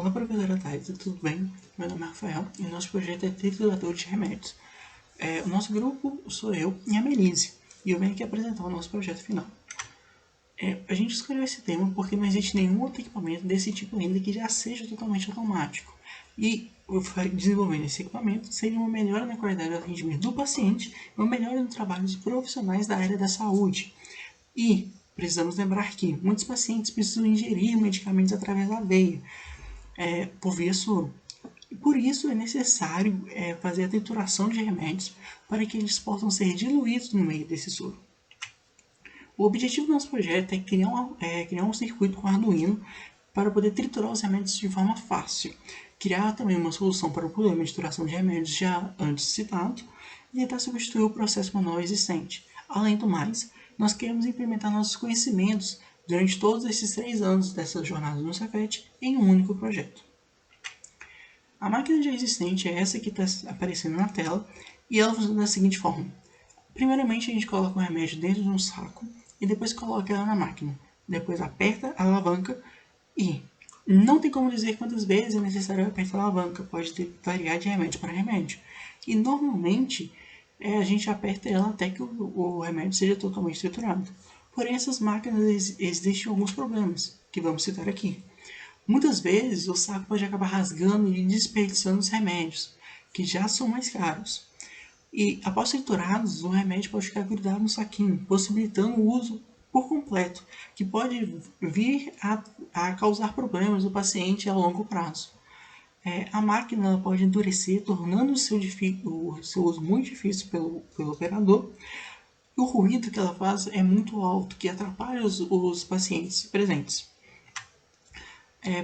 Olá, professora Thaisa, tudo bem? Meu nome é Rafael e o nosso projeto é triturador de remédios. O nosso grupo sou eu e a Melise, e eu venho aqui apresentar o nosso projeto final. A gente escolheu esse tema porque não existe nenhum outro equipamento desse tipo ainda que já seja totalmente automático. E desenvolvendo esse equipamento seria uma melhora na qualidade do atendimento do paciente e uma melhora no trabalho dos profissionais da área da saúde. E precisamos lembrar que muitos pacientes precisam ingerir medicamentos através da veia, por isso é necessário fazer a trituração de remédios para que eles possam ser diluídos no meio desse soro. O objetivo do nosso projeto é criar um circuito com Arduino para poder triturar os remédios de forma fácil, criar também uma solução para o problema de trituração de remédios já antes citado e tentar substituir o processo manual existente. Além do mais, nós queremos implementar nossos conhecimentos durante todos esses 3 anos dessa jornada no Cefet em um único projeto. A máquina já existente é essa que está aparecendo na tela e ela funciona da seguinte forma. Primeiramente a gente coloca o remédio dentro de um saco e depois coloca ela na máquina. Depois aperta a alavanca e não tem como dizer quantas vezes é necessário apertar a alavanca, pode variar de remédio para remédio. E normalmente a gente aperta ela até que o remédio seja totalmente triturado. Porém essas máquinas existem alguns problemas que vamos citar aqui. Muitas vezes o saco pode acabar rasgando e desperdiçando os remédios, que já são mais caros. E após triturados, o remédio pode ficar grudado no saquinho, possibilitando o uso por completo, que pode vir a causar problemas ao paciente a longo prazo. A máquina pode endurecer, tornando o seu uso muito difícil pelo operador. E o ruído que ela faz é muito alto, que atrapalha os pacientes presentes.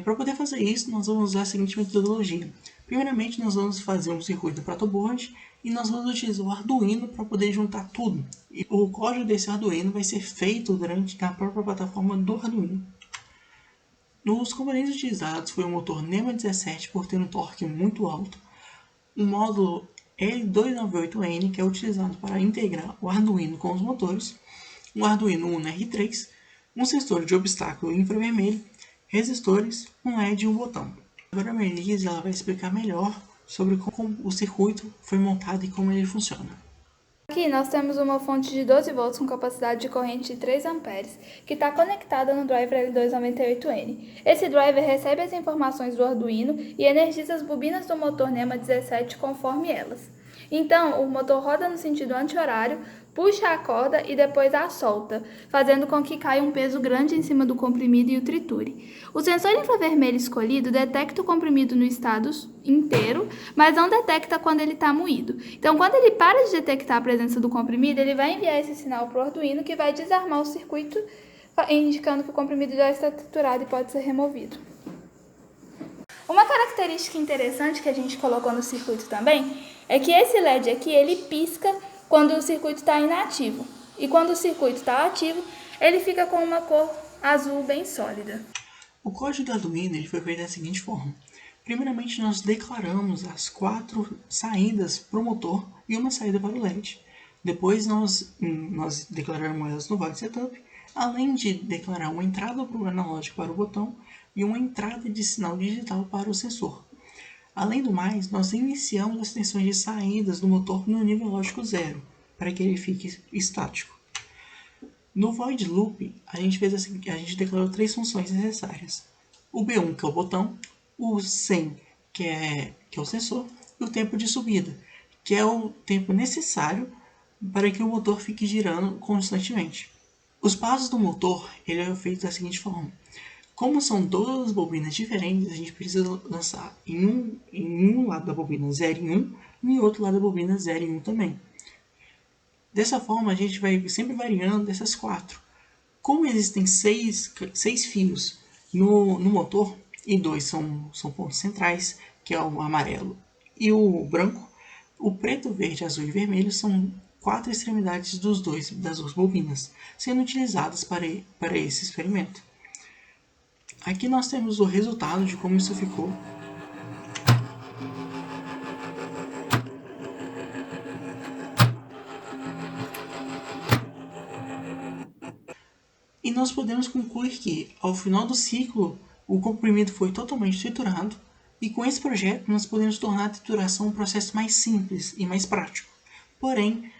Para poder fazer isso, nós vamos usar a seguinte metodologia. Primeiramente, nós vamos fazer um circuito protoboard e nós vamos utilizar o Arduino para poder juntar tudo. E o código desse Arduino vai ser feito na própria plataforma do Arduino. Os componentes utilizados foi o motor NEMA 17 por ter um torque muito alto, um módulo L298N que é utilizado para integrar o Arduino com os motores, um Arduino Uno R3, um sensor de obstáculo infravermelho, resistores, um LED e um botão. Agora a Melise vai explicar melhor sobre como o circuito foi montado e como ele funciona. Aqui nós temos uma fonte de 12 volts com capacidade de corrente de 3 amperes, que está conectada no driver L298N. Esse driver recebe as informações do Arduino e energiza as bobinas do motor NEMA 17 conforme elas. Então, o motor roda no sentido anti-horário, puxa a corda e depois a solta, fazendo com que caia um peso grande em cima do comprimido e o triture. O sensor infravermelho escolhido detecta o comprimido no estado inteiro, mas não detecta quando ele está moído. Então, quando ele para de detectar a presença do comprimido, ele vai enviar esse sinal para o Arduino, que vai desarmar o circuito, indicando que o comprimido já está triturado e pode ser removido. Uma característica interessante que a gente colocou no circuito também é que esse LED aqui, ele pisca quando o circuito está inativo. E quando o circuito está ativo, ele fica com uma cor azul bem sólida. O código do Arduino foi feito da seguinte forma. Primeiramente, nós declaramos as 4 saídas para o motor e uma saída para o LED. Depois, nós declaramos elas no Void Setup, além de declarar uma entrada para o analógico para o botão e uma entrada de sinal digital para o sensor. Além do mais, nós iniciamos as tensões de saídas do motor no nível lógico 0, para que ele fique estático. No Void Loop, a gente declarou 3 funções necessárias. O B1, que é o botão, o 100, que é o sensor, e o tempo de subida, que é o tempo necessário para que o motor fique girando constantemente. Os passos do motor ele é feito da seguinte forma. Como são 2 bobinas diferentes, a gente precisa lançar em um lado da bobina 0 em 1 e em outro lado da bobina 0 em 1 também. Dessa forma, a gente vai sempre variando dessas 4. Como existem 6 fios no motor, e 2 são pontos centrais, que é o amarelo e o branco, o preto, verde, azul e vermelho são 4 extremidades das 2 bobinas, sendo utilizadas para esse experimento. Aqui nós temos o resultado de como isso ficou. E nós podemos concluir que, ao final do ciclo O comprimido foi totalmente triturado e com esse projeto nós podemos tornar a trituração um processo mais simples e mais prático. Porém,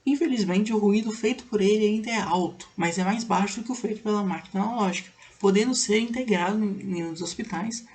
infelizmente o ruído feito por ele ainda é alto, mas é mais baixo do que o feito pela máquina analógica, podendo ser integrado nos hospitais